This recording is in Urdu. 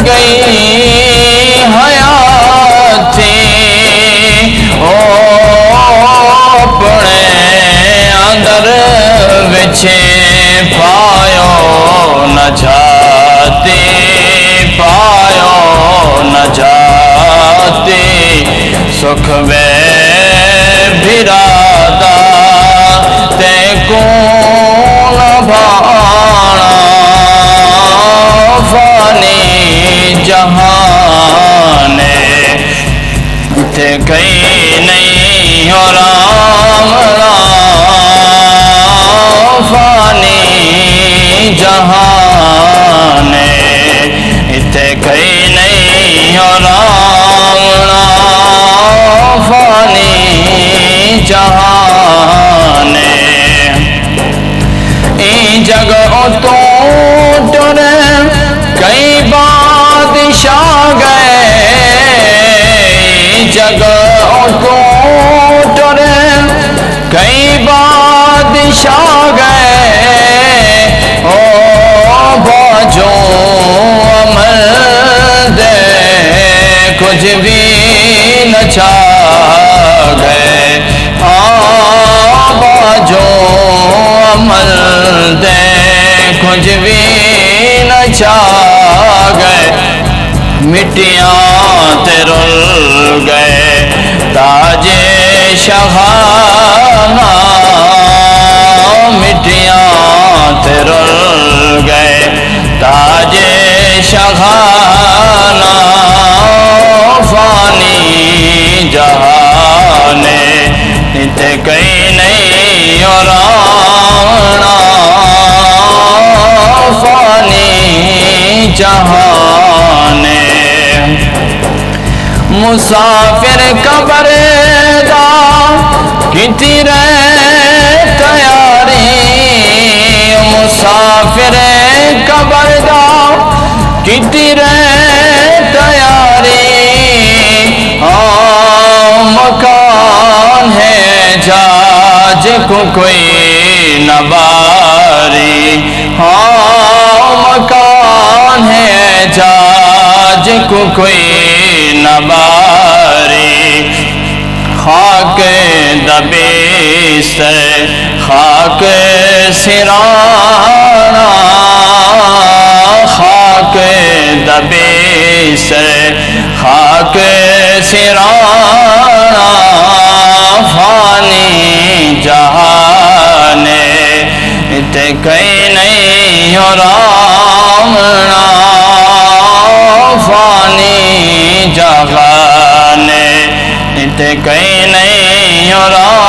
گئی حیاتی او اپنے اندر وچھے پایو نجاتی سکھ وے بھرادا تے کون بھانا فانی جہان تے کئی نہیں ہو رام رام فانی جہان تے کئی نہیں ہو رام رام فانی جہان این جگہ تو ٹرے کئی بادشاہ گئے جگہ تو ٹرے کئی بادشاہ گئے او باجو عمل دے کچھ بھی نہ چاہ گئے باجو عمل دے کچھ بھی نہ چاہ گئے مٹیاں تے رل گئے تاج شاہانہ مٹیاں تے رل گئے تاج شاہانہ فانی جہان تے کئی نہیں اور فانی جہان مسافر قبر دا کیتی رہے تیاری مسافر قبر دا کیتی رہے تیاری مکان ہے جاج کو کوئی نہ باری مکان ہے جاج کو کوئی نہ باری خاک دبیس خاک سرانا خاک دبیس خاک سرانا فانی جہان تے کئی نہیں ہو رامنا فانی جہان تے کئی نہیں ہو رامنا